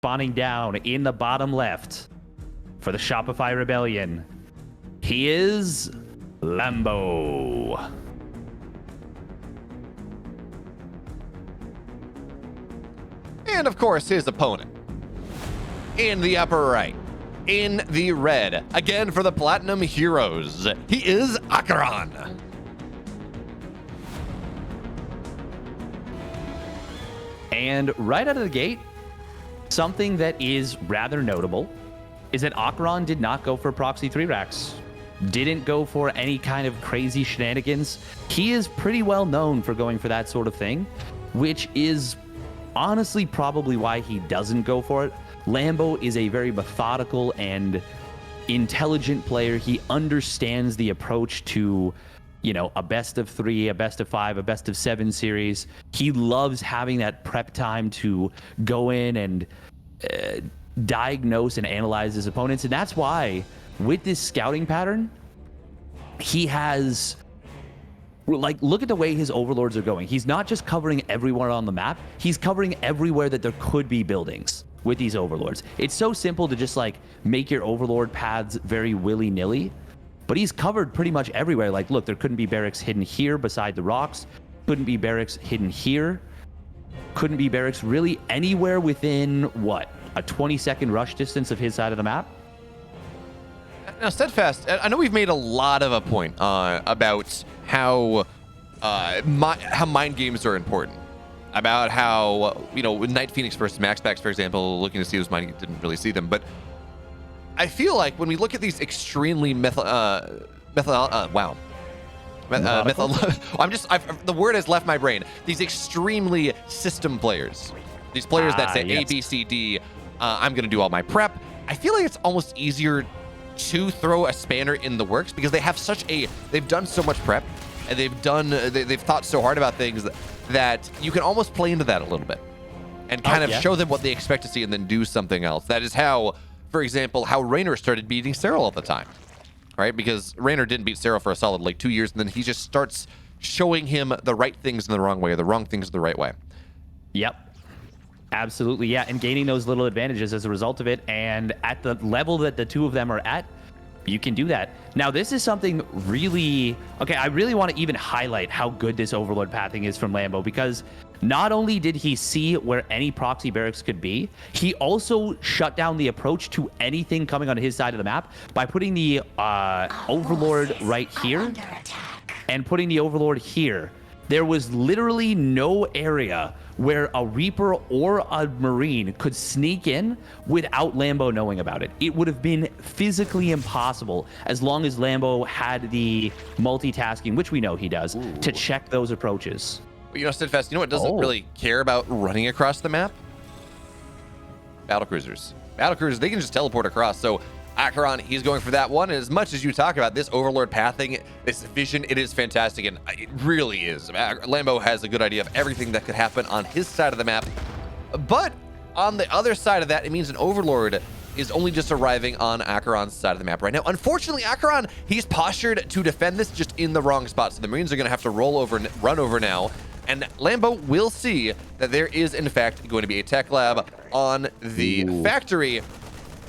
spawning down in the bottom left for the Shopify Rebellion. He is Lambo. And of course, his opponent in the upper right, in the red, again for the Platinum Heroes, he is AqueroN. And right out of the gate, something that is rather notable is that AqueroN did not go for proxy 3 racks. Didn't go for any kind of crazy shenanigans. He is pretty well known for going for that sort of thing, which is honestly probably why he doesn't go for it. Lambo is a very methodical and intelligent player. He understands the approach to, you know, a best of 3, a best of 5, a best of 7 series. He loves having that prep time to go in and diagnose and analyze his opponents. And that's why with this scouting pattern, he has, like, look at the way his overlords are going. He's not just covering everywhere on the map. He's covering everywhere that there could be buildings with these overlords. It's so simple to just like make your overlord paths very willy-nilly, but he's covered pretty much everywhere. Like, look, there couldn't be barracks hidden here beside the rocks. Couldn't be barracks hidden here. Couldn't be barracks really anywhere within, what, a 20-second rush distance of his side of the map? Now, Steadfast, I know we've made a lot of a point about how mind games are important. About how, you know, Night Phoenix versus Max Packs, for example, looking to see those mind, didn't really see them. But I feel like when we look at these extremely the word has left my brain. These extremely system players, these players that say A, B, C, D, I'm going to do all my prep. I feel like it's almost easier to throw a spanner in the works because they have they've done so much prep and they've thought so hard about things that you can almost play into that a little bit and kind of show them what they expect to see and then do something else. That is how, for example, how Raynor started beating Cyril all the time, right? Because Raynor didn't beat Cyril for a solid like 2 years, and then he just starts showing him the right things in the wrong way or the wrong things the right way. Yep. Absolutely, yeah, and gaining those little advantages as a result of it, and at the level that the two of them are at, you can do that. Now, this is something really... Okay, I really want to even highlight how good this Overlord pathing is from Lambo, because not only did he see where any proxy barracks could be, he also shut down the approach to anything coming on his side of the map by putting the Overlord right here and putting the Overlord here. There was literally no area where a Reaper or a Marine could sneak in without Lambo knowing about it. It would have been physically impossible as long as Lambo had the multitasking, which we know he does, to check those approaches. You know, Steadfast, you know what doesn't really care about running across the map? Battlecruisers. Battlecruisers, they can just teleport across. So AqueroN, he's going for that one. And as much as you talk about this Overlord pathing, this vision, it is fantastic, and it really is. Lambo has a good idea of everything that could happen on his side of the map. But on the other side of that, it means an Overlord is only just arriving on AqueroN's side of the map right now. Unfortunately, AqueroN, he's postured to defend this just in the wrong spot. So the Marines are going to have to roll over and run over now. And Lambo will see that there is, in fact, going to be a tech lab on the factory.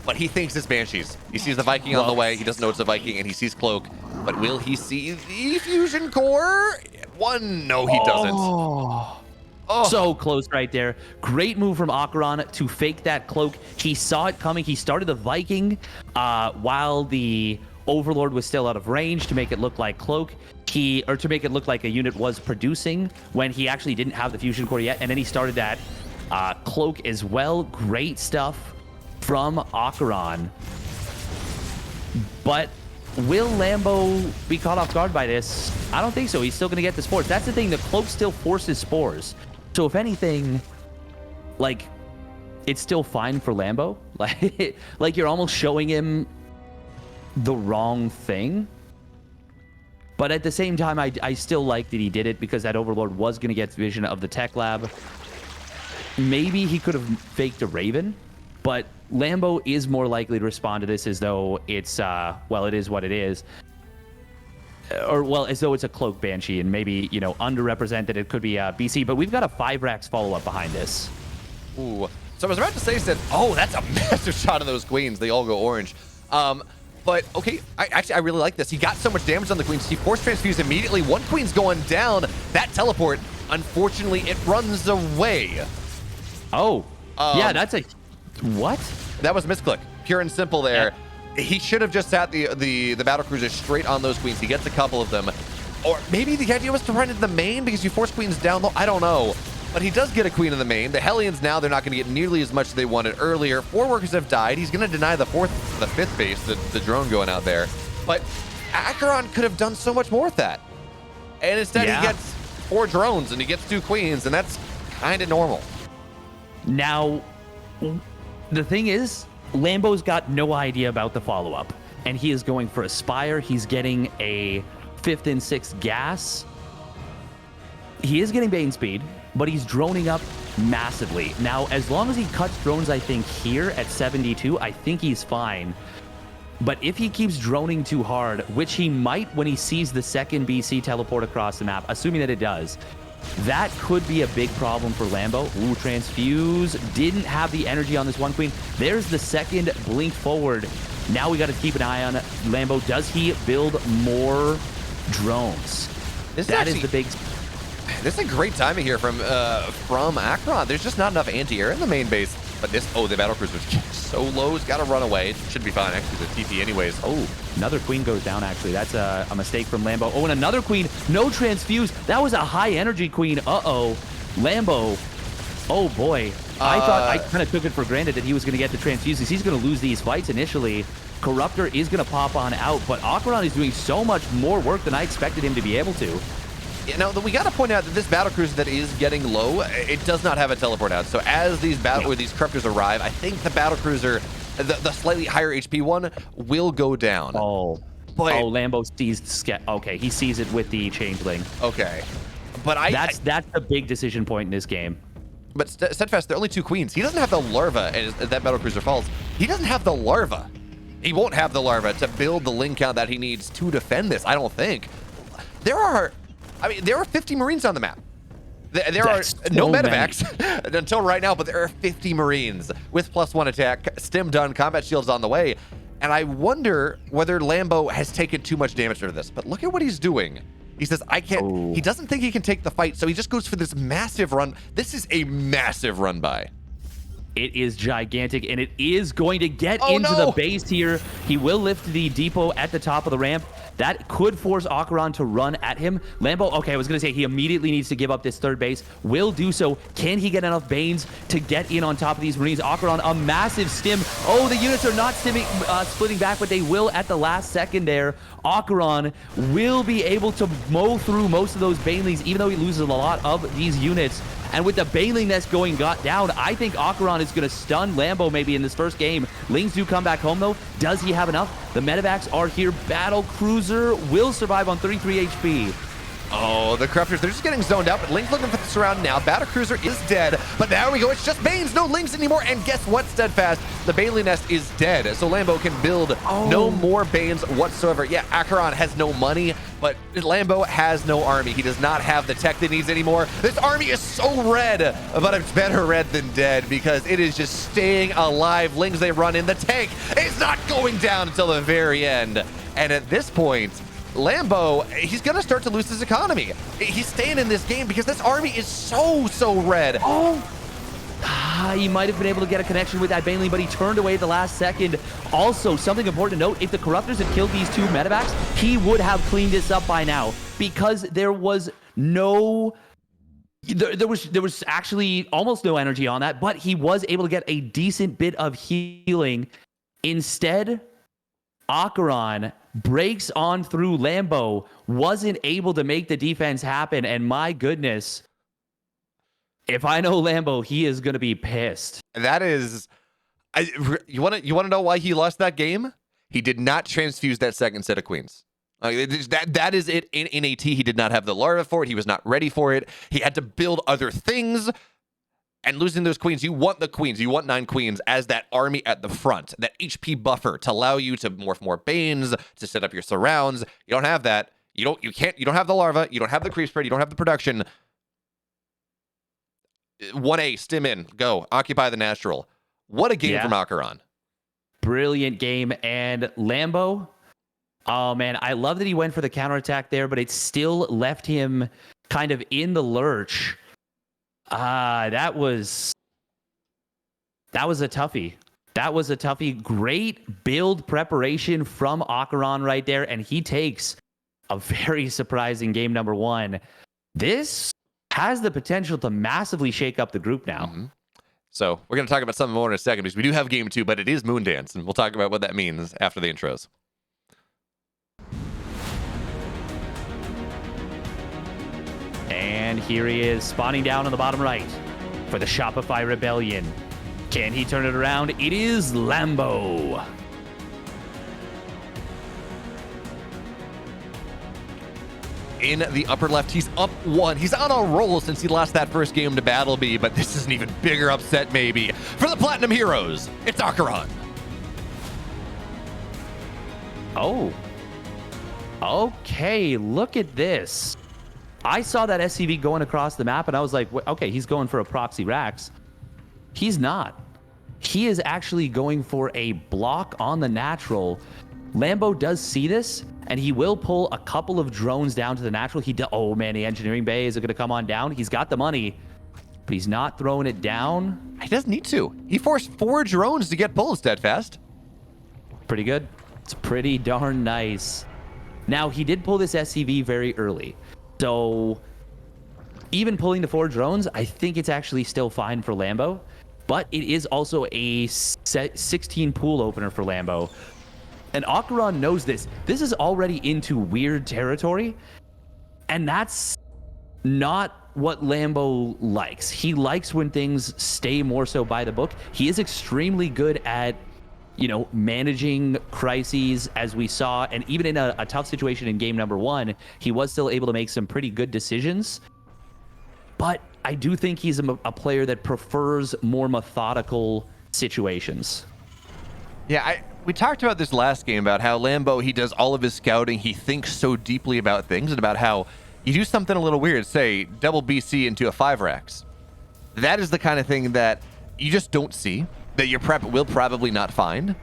But he thinks it's Banshees. He sees the Viking on the way. He doesn't know it's a Viking, and he sees Cloak. But will he see the Fusion Core? No, he doesn't. So close right there. Great move from AqueroN to fake that Cloak. He saw it coming. He started the Viking while the Overlord was still out of range to make it look like Cloak. To make it look like a unit was producing when he actually didn't have the Fusion Core yet. And then he started that Cloak as well. Great stuff from AqueroN. But will Lambo be caught off guard by this? I don't think so. He's still going to get the spores. That's the thing. The Cloak still forces spores. So if anything, like, it's still fine for Lambo. Like you're almost showing him the wrong thing. But at the same time, I still like that he did it because that Overlord was going to get vision of the tech lab. Maybe he could have faked a Raven, but Lambo is more likely to respond to this as though it's, well, it is what it is. Or, well, as though it's a Cloak Banshee and maybe, you know, underrepresented. It could be BC, but we've got a 5 racks follow-up behind this. Ooh. So I was about to say, oh, that's a massive shot of those queens. They all go orange. But okay, I really like this. He got so much damage on the queens. He force transfused immediately. One queen's going down. That teleport, unfortunately, it runs away. Oh, yeah, that's a what? That was misclick, pure and simple there. Yeah. He should have just sat the battle cruiser straight on those queens. He gets a couple of them, or maybe the idea was to run into the main because you force queens down low. I don't know. But he does get a queen in the main. The Hellions now, they're not going to get nearly as much as they wanted earlier. 4 workers have died. He's going to deny the 5th base, the drone going out there. But AqueroN could have done so much more with that. And instead he gets 4 drones and he gets 2 queens, and that's kind of normal. Now, the thing is, Lambo's got no idea about the follow-up. And he is going for a Spire. He's getting a 5th and 6th gas. He is getting Bane speed, but he's droning up massively. Now, as long as he cuts drones, I think, here at 72, I think he's fine. But if he keeps droning too hard, which he might when he sees the second BC teleport across the map, assuming that it does, that could be a big problem for Lambo. Ooh, transfuse. Didn't have the energy on this one queen. There's the second blink forward. Now we got to keep an eye on Lambo. Does he build more drones? That is the big... This is a great timing here from AqueroN. There's just not enough anti-air in the main base. But this, the battle cruiser is so low, it's got to run away. It should be fine, actually, the TP anyways. Oh, another queen goes down, actually. That's a mistake from Lambo. Oh, and another queen, no transfuse. That was a high energy queen. Uh-oh. Lambo, oh boy. I kind of took it for granted that he was going to get the transfuses. He's going to lose these fights initially. Corruptor is going to pop on out, but AqueroN is doing so much more work than I expected him to be able to. You know, we got to point out that this battle cruiser that is getting low, it does not have a teleport out. So as these these corruptors arrive, I think the battle cruiser, the slightly higher HP one, will go down. Oh, but Lambo sees. Okay, he sees it with the changeling. Okay, but that's the big decision point in this game. But Steadfast, there are only 2 queens. He doesn't have the larva as that battle cruiser falls. He doesn't have the larva. He won't have the larva to build the link count that he needs to defend this. I don't think there are 50 Marines on the map. There are no medevacs until right now, but there are 50 Marines with +1 attack, stim done, combat shields on the way. And I wonder whether Lambo has taken too much damage out this. But look at what he's doing. He says, I can't. Oh. He doesn't think he can take the fight, so he just goes for this massive run. This is a massive run by. It is gigantic, and it is going to get into the base here. He will lift the depot at the top of the ramp. That could force AqueroN to run at him. Lambo, okay, I was going to say he immediately needs to give up this 3rd base. Will do so. Can he get enough Banes to get in on top of these Marines? AqueroN, a massive stim. Oh, the units are not splitting back, but they will at the last second there. AqueroN will be able to mow through most of those Banelings, even though he loses a lot of these units. And with the Baneling nest going down, I think AqueroN is going to stun Lambo maybe in this first game. Lings do come back home, though. Does he have enough? The medevacs are here. Battle Cruiser will survive on 33 HP. Oh, the Corruptors, they're just getting zoned out, but Ling's looking for the surround now. Battle Cruiser is dead, but there we go. It's just Banes, no Lings anymore. And guess what, Steadfast? The Baneling Nest is dead, so Lambo can build no more Banes whatsoever. Yeah, AqueroN has no money, but Lambo has no army. He does not have the tech that he needs anymore. This army is so red, but it's better red than dead because it is just staying alive. Lings, they run in. The tank is not going down until the very end. And at this point, Lambo, he's going to start to lose his economy. He's staying in this game because this army is so red. He might have been able to get a connection with that Baneling, but he turned away at the last second. Also, something important to note, if the Corruptors had killed these 2 medevacs, he would have cleaned this up by now because there was no... There was actually almost no energy on that, but he was able to get a decent bit of healing. Instead, AqueroN breaks on through. Lambo wasn't able to make the defense happen, and my goodness, if I know Lambo, he is going to be pissed. That is, you want to know why he lost that game? He did not transfuse that second set of queens. That is it. In AT, he did not have the larva for it. He was not ready for it. He had to build other things. And losing those queens, you want the queens. You want 9 queens as that army at the front, that HP buffer to allow you to morph more Banes, to set up your surrounds. You don't have that. You don't have the larva. You don't have the creep spread. You don't have the production. 1A, stim in, go, occupy the natural. What a game from AqueroN. Brilliant game. And Lambo, oh man, I love that he went for the counterattack there, but it still left him kind of in the lurch. That was a toughie. That was a toughie. Great build preparation from AqueroN right there, and he takes a very surprising game number 1. This has the potential to massively shake up the group now. So we're going to talk about something more in a second, because we do have game 2, but it is Moondance, and we'll talk about what that means after the intros. And here he is, spawning down on the bottom right for the Shopify Rebellion. Can he turn it around? It is Lambo. In the upper left, he's up 1. He's on a roll since he lost that first game to Battlebee, but this is an even bigger upset maybe for the Platinum Heroes. It's AqueroN. Oh. Okay, look at this. I saw that SCV going across the map, and I was like, okay, he's going for a proxy Rax. He's not. He is actually going for a block on the natural. Lambo does see this, and he will pull a couple of drones down to the natural. Oh man, the engineering bay is going to come on down. He's got the money, but he's not throwing it down. He doesn't need to. He forced 4 drones to get pulled steadfast. Pretty good. It's pretty darn nice. Now, he did pull this SCV very early. So even pulling the 4 drones, I think it's actually still fine for Lambo, but it is also a 16 pool opener for Lambo. And AqueroN knows this. This is already into weird territory, and that's not what Lambo likes. He likes when things stay more so by the book. He is extremely good at, managing crises, as we saw, and even in a tough situation in game number 1, he was still able to make some pretty good decisions. But I do think he's a player that prefers more methodical situations. Yeah, we talked about this last game, about how Lambo, he does all of his scouting, he thinks so deeply about things, and about how you do something a little weird, say double BC into a 5 Rax. That is the kind of thing that you just don't see, that your prep will probably not find.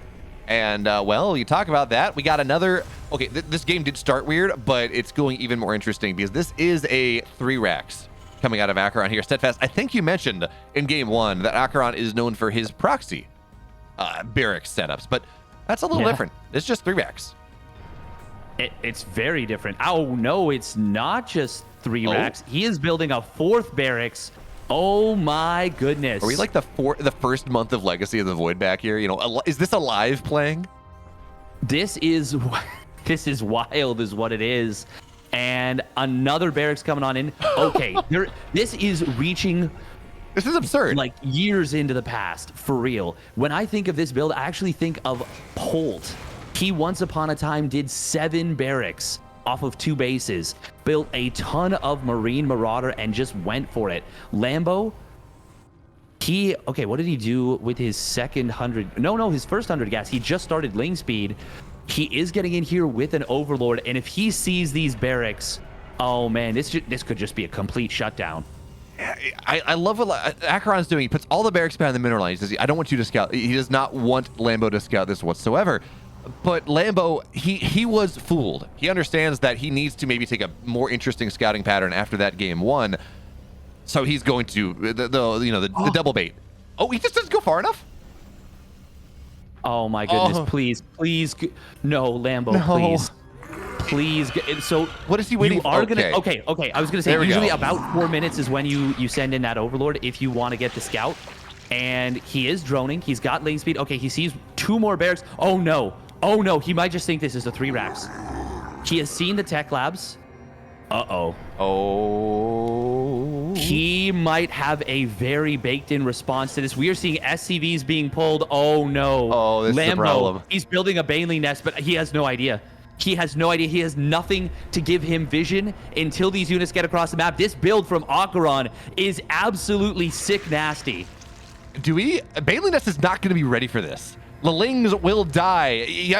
And well, you talk about that, we got another, okay, this game did start weird, but it's going even more interesting, because this is a 3 Rax coming out of AqueroN here. Steadfast, I think you mentioned in game 1 that AqueroN is known for his proxy barracks setups, but that's a little different. It's just 3 Rax. It's very different. Oh no, it's not just 3 Rax. He is building a 4th barracks. Oh my goodness. Are we like the first month of Legacy of the Void back here? Is this a live playing? This is wild, is what it is. And another barracks coming on in. Okay, this is reaching. This is absurd. Like years into the past, for real. When I think of this build, I actually think of Polt. He once upon a time did 7 barracks off of 2 bases, built a ton of Marine Marauder, and just went for it. Lambo, okay, what did he do with his second 100? No, his first 100 gas. He just started lane speed. He is getting in here with an Overlord, and if he sees these barracks, oh man, this could just be a complete shutdown. I love what AqueroN's doing. He puts all the barracks behind the mineral line. He says, I don't want you to scout. He does not want Lambo to scout this whatsoever. But Lambo, he was fooled. He understands that he needs to maybe take a more interesting scouting pattern after that game 1. So he's going to the double bait. Oh, he just doesn't go far enough. Oh my goodness! Please, no, Lambo, no. Please. So what is he waiting for? Okay. I was gonna say usually about 4 minutes is when you send in that Overlord if you want to get the scout. And he is droning. He's got lane speed. Okay, he sees 2 more barracks. Oh no! He might just think this is a 3 Rax. He has seen the tech labs. Oh. He might have a very baked-in response to this. We are seeing SCVs being pulled. Oh no! Oh, this is the problem. He's building a Baneling nest, but he has no idea. He has nothing to give him vision until these units get across the map. This build from AqueroN is absolutely sick nasty. Baneling nest is not going to be ready for this. The Lings will die.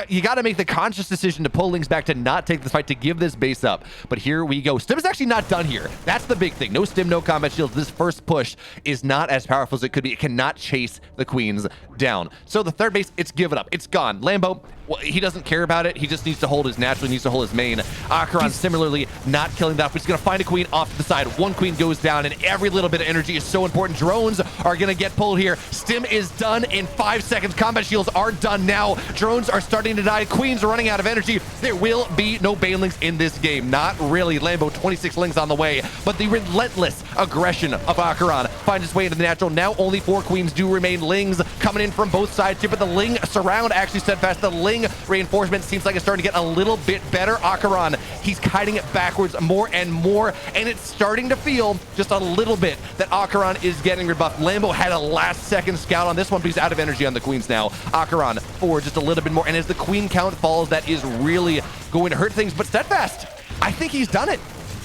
You got to make the conscious decision to pull Lings back, to not take this fight, to give this base up. But here we go. Stim is actually not done here. That's the big thing. No Stim, no combat shields. This first push is not as powerful as it could be. It cannot chase the Queens down. So the third base, it's given up. It's gone. Lambo, well, he doesn't care about it. He just needs to hold his naturally, needs to hold his main. AqueroN similarly not killing that. He's going to find a Queen off to the side. One Queen goes down, and every little bit of energy is so important. Drones are going to get pulled here. Stim is done in 5 seconds. Combat shields are done now. Drones are starting to die. Queens are running out of energy. There will be no banelings in this game. Not really. Lambo, 26 Lings on the way, but the relentless aggression of AqueroN finds its way into the natural. Now only 4 Queens do remain. Lings coming in from both sides here, but the Ling surround actually steadfast. The Ling reinforcement seems like it's starting to get a little bit better. AqueroN, he's kiting it backwards more and more, and it's starting to feel just a little bit that AqueroN is getting rebuffed. Lambo had a last-second scout on this one, but he's out of energy on the Queens now. AqueroN forward just a little bit more, and as the Queen count falls, that is really going to hurt things. But Steadfast, I think he's done it.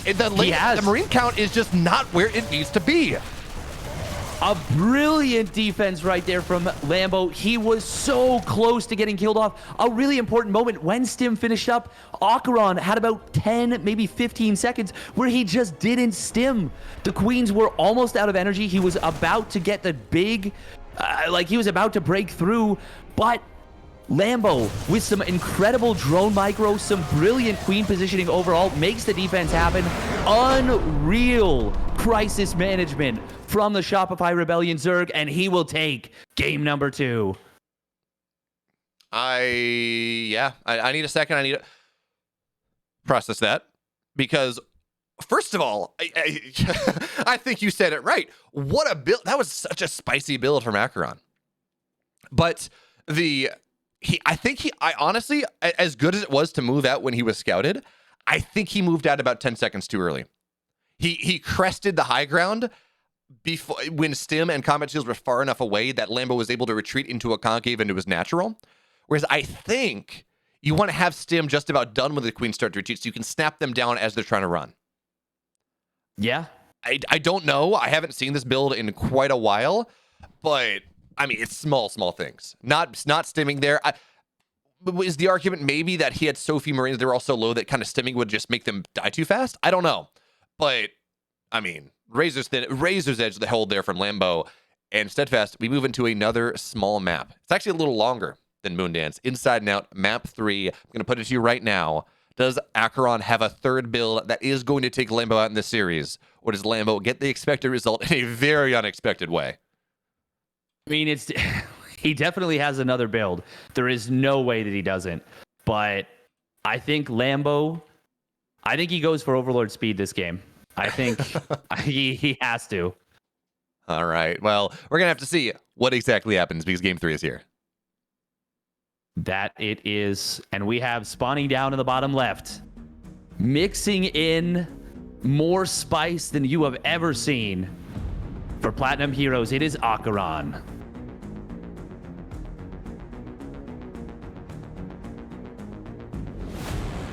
The Marine count is just not where it needs to be. A brilliant defense right there from Lambo. He was so close to getting killed off. A really important moment when Stim finished up. AqueroN had about 10, maybe 15 seconds where he just didn't Stim. The Queens were almost out of energy. He was about to get the big, he was about to break through, but Lambo, with some incredible drone micro, some brilliant Queen positioning overall, makes the defense happen. Unreal crisis management from the Shopify Rebellion Zerg, and he will take game number 2. I need a second. I need to process that, because first of all, I think you said it right. What a build. That was such a spicy build from AqueroN. But I honestly, as good as it was to move out when he was scouted, I think he moved out about 10 seconds too early. He crested the high ground before, when Stim and combat shields were far enough away that Lambo was able to retreat into a concave into his natural. Whereas I think you want to have Stim just about done when the Queens start to retreat, so you can snap them down as they're trying to run. Yeah. I don't know. I haven't seen this build in quite a while, but I mean, it's small things. Not stimming there. Is the argument maybe that he had so few Marines, they were all so low that kind of stimming would just make them die too fast? I don't know. But, I mean, razor's edge the hold there from Lambo. And Steadfast, we move into another small map. It's actually a little longer than Moondance. Inside and Out, map 3. I'm going to put it to you right now. Does AqueroN have a third build that is going to take Lambo out in this series? Or does Lambo get the expected result in a very unexpected way? I mean, he definitely has another build. There is no way that he doesn't. But I think Lambo, he goes for Overlord speed this game. I think he has to. All right. Well, we're going to have to see what exactly happens, because game 3 is here. That it is. And we have spawning down in the bottom left, mixing in more spice than you have ever seen. For Platinum Heroes, it is AqueroN.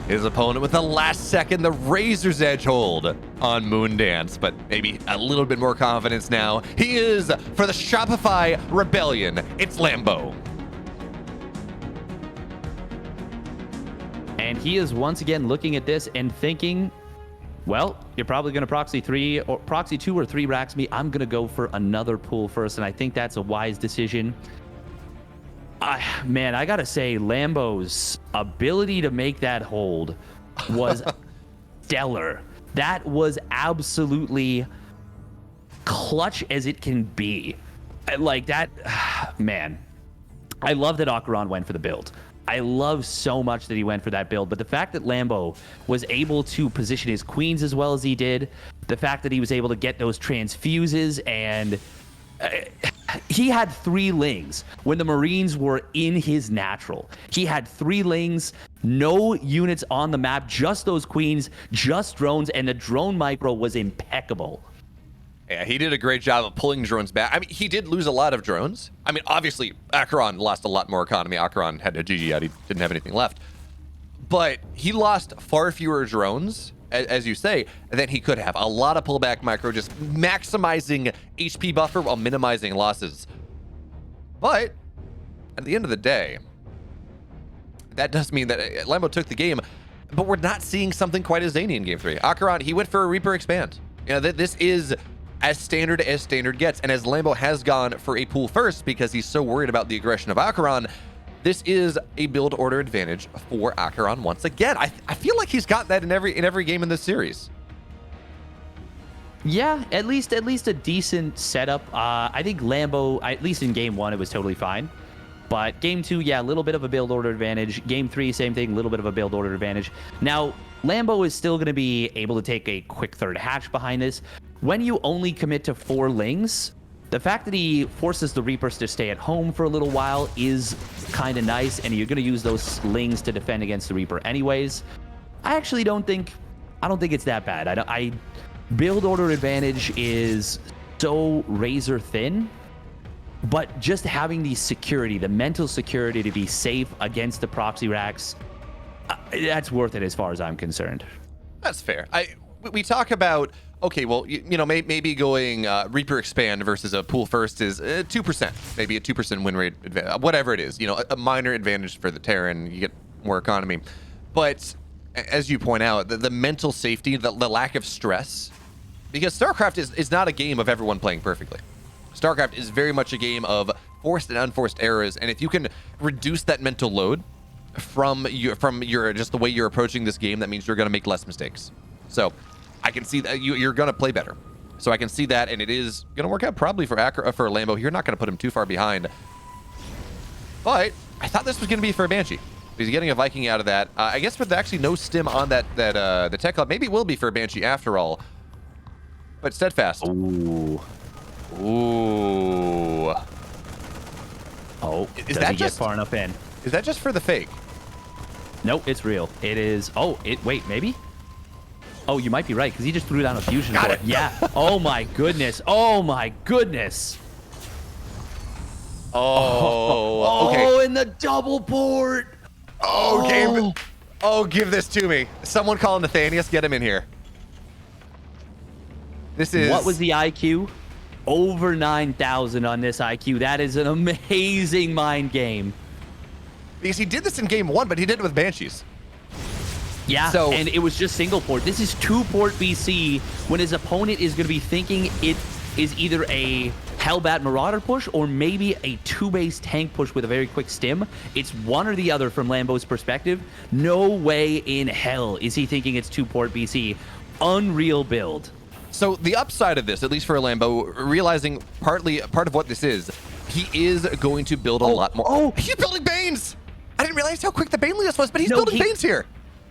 His opponent with the last second, the Razor's Edge hold on Moondance, but maybe a little bit more confidence now. He is, for the Shopify Rebellion, it's Lambo. And he is once again looking at this and thinking, well, you're probably going to proxy 2 or 3 racks me. I'm going to go for another pull first, and I think that's a wise decision. Man, I got to say, Lambo's ability to make that hold was stellar. That was absolutely clutch as it can be. Like that, man. I love that AqueroN went for the build. I love so much that he went for that build, but the fact that Lambo was able to position his Queens as well as he did, the fact that he was able to get those transfuses, and he had 3 Lings when the Marines were in his natural. He had 3 Lings, no units on the map, just those Queens, just drones, and the drone micro was impeccable. Yeah, he did a great job of pulling drones back. I mean, he did lose a lot of drones. I mean, obviously, AqueroN lost a lot more economy. AqueroN had a GG out. He didn't have anything left. But he lost far fewer drones, as you say, than he could have. A lot of pullback micro, just maximizing HP buffer while minimizing losses. But at the end of the day, that does mean that Lambo took the game, but we're not seeing something quite as zany in game 3. AqueroN, he went for a Reaper expand. You know, this is as standard gets, and as Lambo has gone for a pool first because he's so worried about the aggression of AqueroN, this is a build order advantage for AqueroN once again. I feel like he's got that in every game in this series. Yeah, at least a decent setup. I think Lambo, at least in game 1, it was totally fine. But game 2, yeah, a little bit of a build order advantage. Game 3, same thing, a little bit of a build order advantage. Now, Lambo is still going to be able to take a quick third hatch behind this. When you only commit to 4 lings, the fact that he forces the Reapers to stay at home for a little while is kind of nice, and you're going to use those lings to defend against the Reaper anyways. I actually don't think it's that bad. Build order advantage is so razor thin, but just having the security, the mental security to be safe against the proxy racks, that's worth it as far as I'm concerned. That's fair. We talk about, okay, well, you know, maybe going Reaper expand versus a pool first is 2%, maybe a 2% win rate, whatever it is, you know, a minor advantage for the Terran, you get more economy. But as you point out, the mental safety, the lack of stress, because StarCraft is not a game of everyone playing perfectly. StarCraft is very much a game of forced and unforced errors, and if you can reduce that mental load from your just the way you're approaching this game, that means you're going to make less mistakes. So I can see that you're going to play better. So I can see that, and it is going to work out probably for Lambo. You're not going to put him too far behind. But I thought this was going to be for a Banshee. He's getting a Viking out of that. I guess with actually no stim on the Tech Club, maybe it will be for a Banshee after all. But Steadfast. Ooh. Ooh. Oh, is that he just get far enough in? Is that just for the fake? Nope, it's real. It is. Oh, wait, maybe? Oh, you might be right, because he just threw down a fusion core. Yeah. Oh my goodness. Oh my goodness. Oh, okay. Oh, and the double port. Oh, game. Oh, give this to me. Someone call Nathanius. Get him in here. This is... What was the IQ? Over 9,000 on this IQ. That is an amazing mind game. Because he did this in game 1, but he did it with Banshees. Yeah, so, and it was just single port. This is 2-port BC when his opponent is going to be thinking it is either a Hellbat Marauder push or maybe a 2-base tank push with a very quick stim. It's one or the other from Lambo's perspective. No way in hell is he thinking it's 2-port BC. Unreal build. So the upside of this, at least for Lambo, realizing part of what this is, he is going to build a lot more. Oh, he's building Banes! I didn't realize how quick the Banelius was, but he's building Banes here.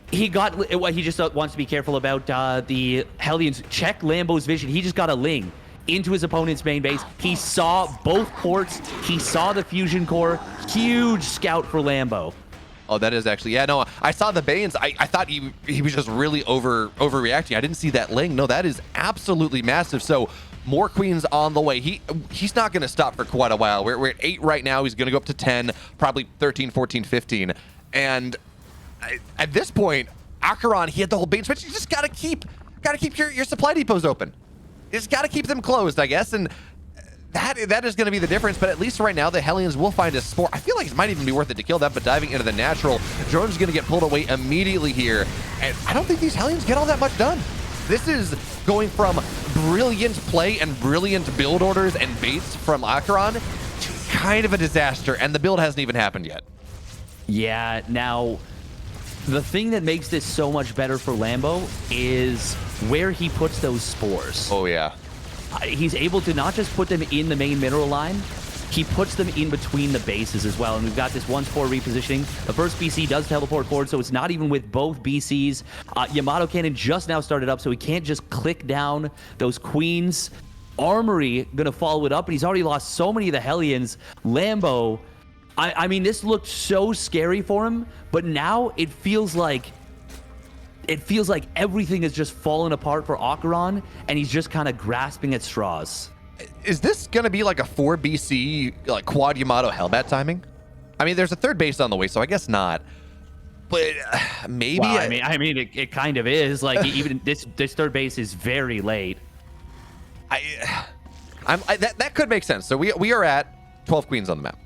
He just wants to be careful about the Hellions. Check Lambo's vision. He just got a Ling into his opponent's main base. He saw both ports. He saw the fusion core. Huge scout for Lambo. Oh, that is actually, yeah, no, I saw the Banes. I thought he was just really overreacting. I didn't see that Ling. No, that is absolutely massive. So more queens on the way. He's not going to stop for quite a while. We're at 8 right now. He's going to go up to 10, probably 13, 14, 15. And at this point, AqueroN, he had the whole Bane switch. You just got to keep your supply depots open. You just got to keep them closed, I guess. And that is going to be the difference, but at least right now the Hellions will find a Spore. I feel like it might even be worth it to kill that, but diving into the natural, Drone's going to get pulled away immediately here, and I don't think these Hellions get all that much done. This is going from brilliant play and brilliant build orders and baits from AqueroN to kind of a disaster, and the build hasn't even happened yet. Yeah, now, the thing that makes this so much better for Lambo is where he puts those spores. Oh, yeah. He's able to not just put them in the main mineral line, he puts them in between the bases as well. And we've got this 1-spore repositioning. The first BC does teleport forward, so it's not even with both BCs. Yamato Cannon just now started up, so he can't just click down those queens. Armory gonna follow it up, but he's already lost so many of the Hellions. Lambo, I mean, this looked so scary for him, but now it feels like everything is just falling apart for AqueroN, and he's just kind of grasping at straws. Is this going to be like a 4 BC like quad Yamato Hellbat timing? I mean, there's a third base on the way, so I guess not. But maybe. Well, I mean, it kind of is. Like even this third base is very late. That could make sense. So we are at 12 queens on the map.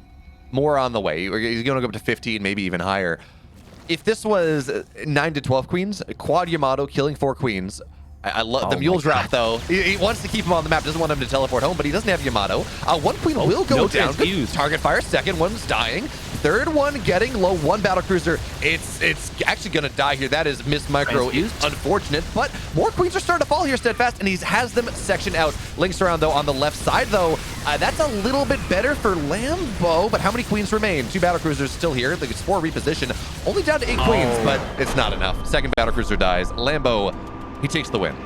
more on the way. He's going to go up to 15, maybe even higher. If this was 9 to 12 queens, quad Yamato killing 4 queens. I love the mule's route, though. He wants to keep him on the map, doesn't want him to teleport home, but he doesn't have Yamato. 1 queen will go down. Good target fire. Second one's dying. Third one getting low. 1 battlecruiser. It's actually going to die here. That is missed micro. It's unfortunate, but more queens are starting to fall here, Steadfast, and he has them sectioned out. Links around, though, on the left side, though. That's a little bit better for Lambo, but how many queens remain? 2 battlecruisers still here. It's 4 reposition. Only down to 8 queens, but it's not enough. Second battlecruiser dies. Lambo, he takes the win.